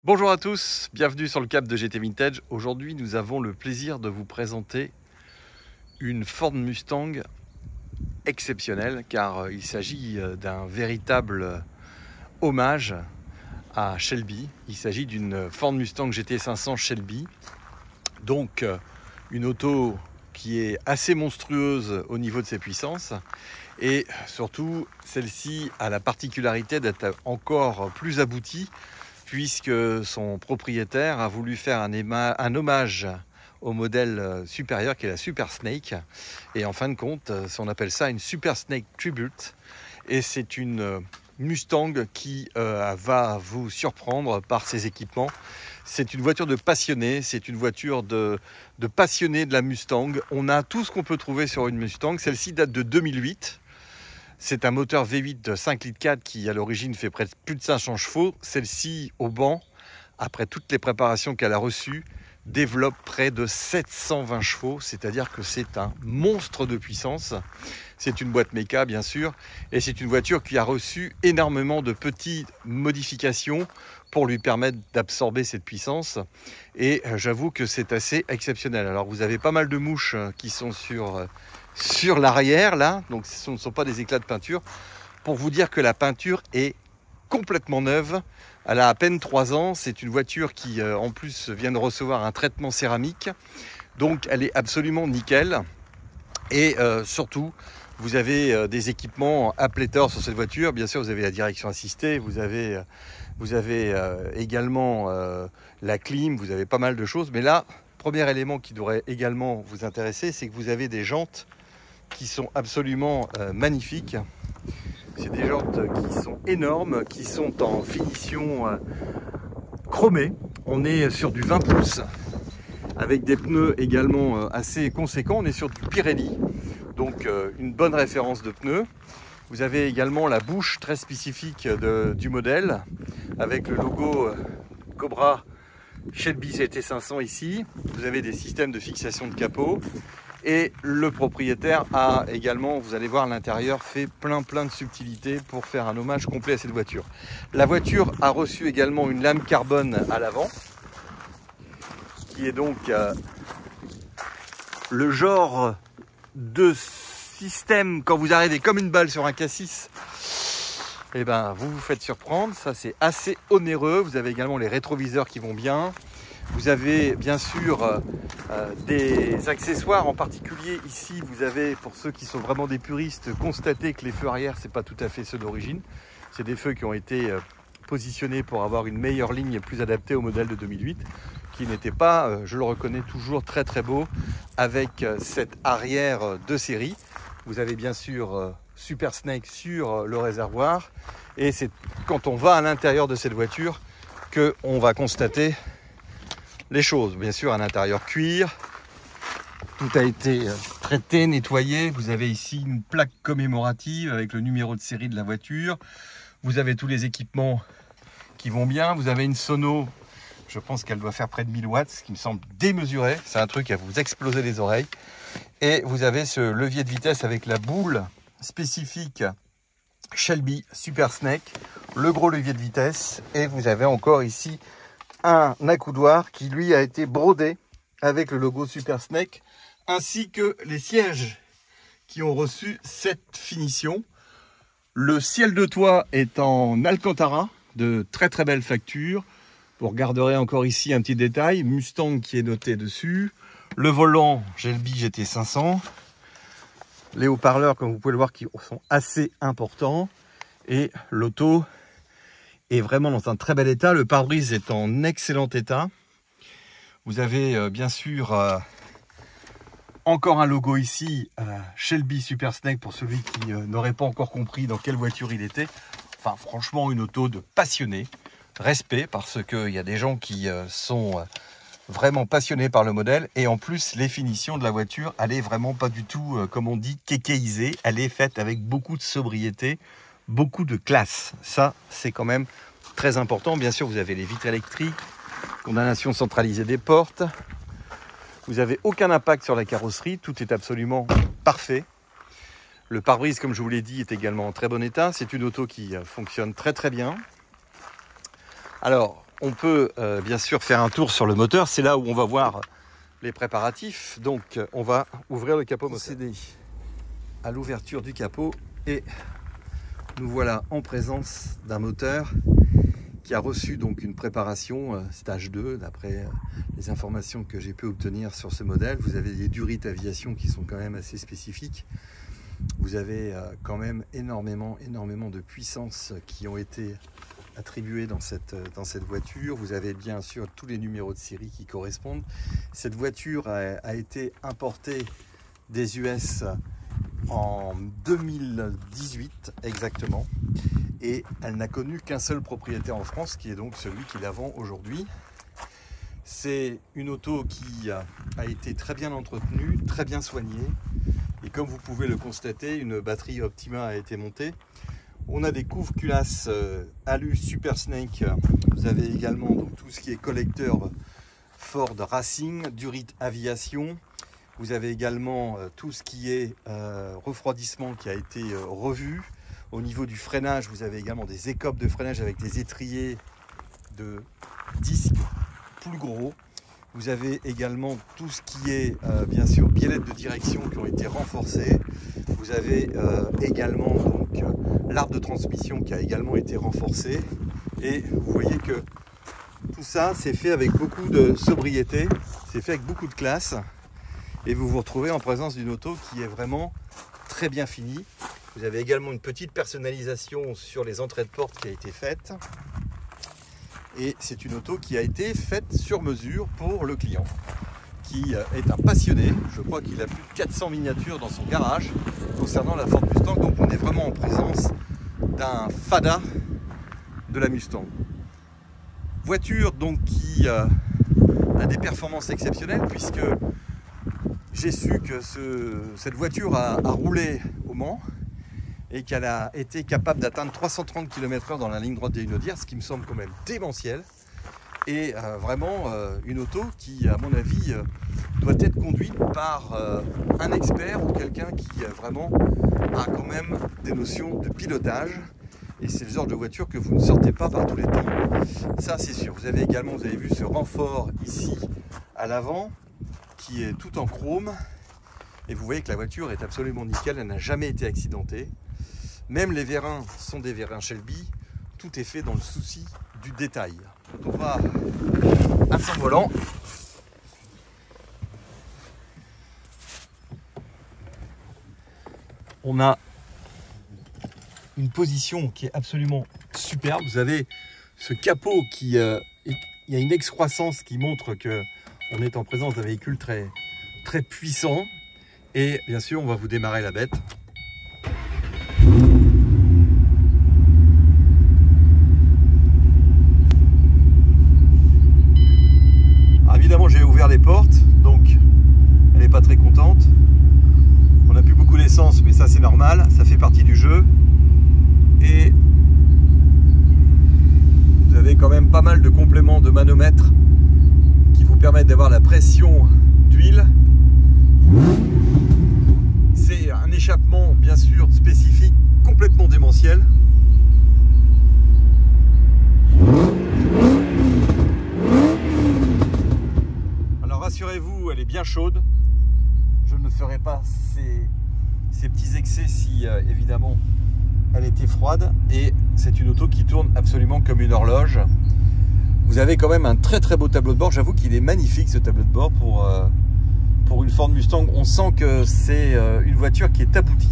Bonjour à tous, bienvenue sur le Cap de GT Vintage. Aujourd'hui, nous avons le plaisir de vous présenter une Ford Mustang exceptionnelle car il s'agit d'un véritable hommage à Shelby. Il s'agit d'une Ford Mustang GT 500 Shelby. Donc une auto qui est assez monstrueuse au niveau de ses puissances et surtout celle-ci a la particularité d'être encore plus aboutie puisque son propriétaire a voulu faire un hommage au modèle supérieur qui est la Super Snake. Et en fin de compte, on appelle ça une Super Snake Tribute. Et c'est une Mustang qui va vous surprendre par ses équipements. C'est une voiture de passionné, c'est une voiture de passionné de la Mustang. On a tout ce qu'on peut trouver sur une Mustang. Celle-ci date de 2008. C'est un moteur V8 de 5,4 litres qui, à l'origine, fait plus de 500 chevaux. Celle-ci, au banc, après toutes les préparations qu'elle a reçues, développe près de 720 chevaux. C'est-à-dire que c'est un monstre de puissance. C'est une boîte méca, bien sûr. Et c'est une voiture qui a reçu énormément de petites modifications pour lui permettre d'absorber cette puissance. Et j'avoue que c'est assez exceptionnel. Alors, vous avez pas mal de mouches qui sont sur l'arrière là, donc ce ne sont pas des éclats de peinture, pour vous dire que la peinture est complètement neuve. Elle a à peine 3 ans, c'est une voiture qui en plus vient de recevoir un traitement céramique, donc elle est absolument nickel. Et surtout vous avez des équipements à pléthore sur cette voiture. Bien sûr, vous avez la direction assistée, vous avez également la clim, vous avez pas mal de choses, mais là, premier élément qui devrait également vous intéresser, c'est que vous avez des jantes qui sont absolument magnifiques. C'est des jantes qui sont énormes, qui sont en finition chromée. On est sur du 20 pouces avec des pneus également assez conséquents. On est sur du Pirelli, donc une bonne référence de pneus. Vous avez également la bouche très spécifique du modèle avec le logo Cobra Shelby GT500 ici. Vous avez des systèmes de fixation de capot. Et le propriétaire a également, vous allez voir à l'intérieur, fait plein de subtilités pour faire un hommage complet à cette voiture. La voiture a reçu également une lame carbone à l'avant, qui est donc le genre de système, quand vous arrivez comme une balle sur un cassis, et ben vous vous faites surprendre. Ça, c'est assez onéreux. Vous avez également les rétroviseurs qui vont bien. Vous avez bien sûr des accessoires, en particulier ici vous avez, pour ceux qui sont vraiment des puristes, constaté que les feux arrière c'est pas tout à fait ceux d'origine. C'est des feux qui ont été positionnés pour avoir une meilleure ligne plus adaptée au modèle de 2008, qui n'était pas, je le reconnais, toujours très beau avec cette arrière de série. Vous avez bien sûr Super Snake sur le réservoir, et c'est quand on va à l'intérieur de cette voiture que on va constater les choses. Bien sûr, à l'intérieur cuir, tout a été traité, nettoyé. Vous avez ici une plaque commémorative avec le numéro de série de la voiture. Vous avez tous les équipements qui vont bien. Vous avez une sono, je pense qu'elle doit faire près de 1000 watts, ce qui me semble démesuré. C'est un truc à vous exploser les oreilles. Et vous avez ce levier de vitesse avec la boule spécifique Shelby Super Snake, le gros levier de vitesse. Et vous avez encore ici un accoudoir qui lui a été brodé avec le logo Super Snake, ainsi que les sièges qui ont reçu cette finition. Le ciel de toit est en Alcantara de très belle facture. Vous regarderez encore ici un petit détail, Mustang qui est noté dessus. Le volant Shelby GT500. Les haut-parleurs, comme vous pouvez le voir, qui sont assez importants. Et l'auto est vraiment dans un très bel état. Le pare-brise est en excellent état. Vous avez bien sûr encore un logo ici, Shelby Super Snake, pour celui qui n'aurait pas encore compris dans quelle voiture il était. Enfin, franchement, une auto de passionné. Respect, parce qu'il y a des gens qui sont vraiment passionnés par le modèle. Et en plus, les finitions de la voiture, elle est vraiment pas du tout, comme on dit, kékéisée. Elle est faite avec beaucoup de sobriété, beaucoup de classe. Ça, c'est quand même très important. Bien sûr, vous avez les vitres électriques, condamnation centralisée des portes. Vous n'avez aucun impact sur la carrosserie. Tout est absolument parfait. Le pare-brise, comme je vous l'ai dit, est également en très bon état. C'est une auto qui fonctionne très bien. Alors, on peut bien sûr faire un tour sur le moteur. C'est là où on va voir les préparatifs. Donc on va ouvrir le capot moteur. Procéder à l'ouverture du capot et nous voilà en présence d'un moteur qui a reçu donc une préparation stage 2 d'après les informations que j'ai pu obtenir sur ce modèle. Vous avez des Durit Aviation qui sont quand même assez spécifiques. Vous avez quand même énormément de puissance qui ont été attribuées dans cette voiture. Vous avez bien sûr tous les numéros de série qui correspondent. Cette voiture a été importée des US en 2018 exactement, et elle n'a connu qu'un seul propriétaire en France, qui est donc celui qui la vend aujourd'hui. C'est une auto qui a été très bien entretenue, très bien soignée, et comme vous pouvez le constater, une batterie Optima a été montée. On a des couves-culasses Alu Super Snake. Vous avez également donc tout ce qui est collecteur Ford Racing, Durit Aviation. Vous avez également tout ce qui est refroidissement qui a été revu. Au niveau du freinage, vous avez également des écopes de freinage avec des étriers de disques plus gros. Vous avez également tout ce qui est bien sûr biellettes de direction qui ont été renforcées. Vous avez également donc l'arbre de transmission qui a également été renforcé. Et vous voyez que tout ça c'est fait avec beaucoup de sobriété, c'est fait avec beaucoup de classe. Et vous vous retrouvez en présence d'une auto qui est vraiment très bien finie. Vous avez également une petite personnalisation sur les entrées de porte qui a été faite. Et c'est une auto qui a été faite sur mesure pour le client, qui est un passionné. Je crois qu'il a plus de 400 miniatures dans son garage concernant la Ford Mustang. Donc on est vraiment en présence d'un fada de la Mustang. Voiture donc qui a des performances exceptionnelles, puisque j'ai su que cette voiture a roulé au Mans et qu'elle a été capable d'atteindre 330 km/h dans la ligne droite des Hunaudières, ce qui me semble quand même démentiel. Et vraiment une auto qui, à mon avis, doit être conduite par un expert ou quelqu'un qui vraiment a quand même des notions de pilotage. Et c'est le genre de voiture que vous ne sortez pas par tous les temps. Ça, c'est sûr. Vous avez également, vous avez vu ce renfort ici à l'avant, qui est tout en chrome. Et vous voyez que la voiture est absolument nickel, elle n'a jamais été accidentée. Même les vérins sont des vérins Shelby. Tout est fait dans le souci du détail. Quand on va à son volant, on a une position qui est absolument superbe. Vous avez ce capot qui... il y a une excroissance qui montre que on est en présence d'un véhicule très puissant. Et bien sûr, on va vous démarrer la bête. Alors évidemment, j'ai ouvert les portes, donc elle n'est pas très contente. On n'a plus beaucoup d'essence, mais ça c'est normal, ça fait partie du jeu. Et vous avez quand même pas mal de compléments de manomètre qui vous permettent d'avoir la pression d'huile. C'est un échappement bien sûr spécifique, complètement démentiel. Alors rassurez-vous, elle est bien chaude. Je ne ferai pas ces petits excès si évidemment elle était froide, et c'est une auto qui tourne absolument comme une horloge. Vous avez quand même un très beau tableau de bord. J'avoue qu'il est magnifique ce tableau de bord pour une Ford Mustang. On sent que c'est une voiture qui est aboutie.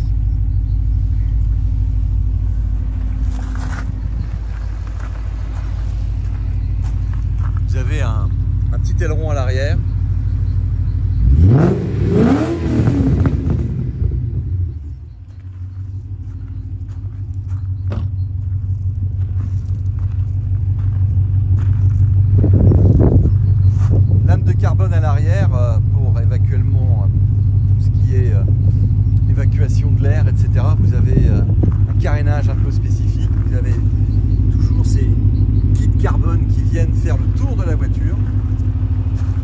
Vous avez un petit aileron à l'arrière. Lame de carbone à l'arrière pour éventuellement tout ce qui est évacuation de l'air, etc. Vous avez un carénage un peu spécifique. Vous avez toujours ces kits carbone qui viennent faire le tour de la voiture.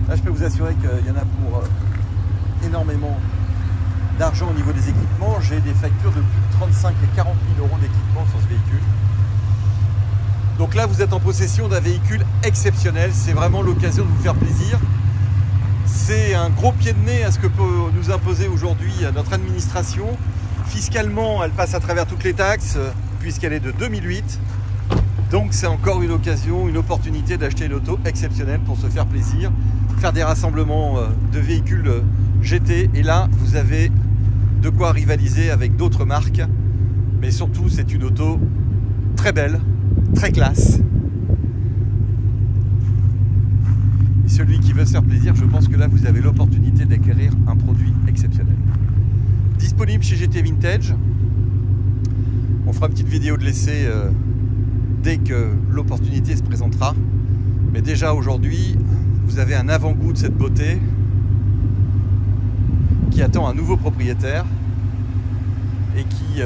Là, je peux vous assurer qu'il y en a pour énormément d'argent au niveau des équipements. J'ai des factures de plus de 35 et 40 000 euros d'équipement sur ce véhicule. Donc là, vous êtes en possession d'un véhicule exceptionnel. C'est vraiment l'occasion de vous faire plaisir. C'est un gros pied de nez à ce que peut nous imposer aujourd'hui notre administration. Fiscalement, elle passe à travers toutes les taxes puisqu'elle est de 2008. Donc c'est encore une occasion, une opportunité d'acheter une auto exceptionnelle pour se faire plaisir, faire des rassemblements de véhicules GT. Et là, vous avez de quoi rivaliser avec d'autres marques. Mais surtout, c'est une auto très belle, très classe. Et celui qui veut se faire plaisir, je pense que là, vous avez l'opportunité d'acquérir un produit exceptionnel. Disponible chez GT Vintage. On fera une petite vidéo de l'essai dès que l'opportunité se présentera. Mais déjà aujourd'hui, vous avez un avant-goût de cette beauté qui attend un nouveau propriétaire et qui,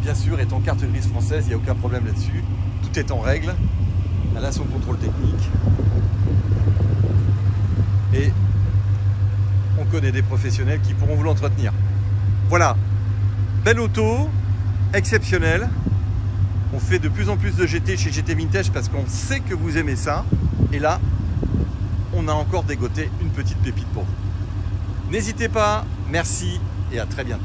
bien sûr, est en carte grise française, il n'y a aucun problème là-dessus. Tout est en règle. Elle a son contrôle technique. Et on connaît des professionnels qui pourront vous l'entretenir. Voilà, belle auto, exceptionnelle. On fait de plus en plus de GT chez GT Vintage parce qu'on sait que vous aimez ça. Et là, on a encore dégoté une petite pépite pour vous. N'hésitez pas, merci et à très bientôt.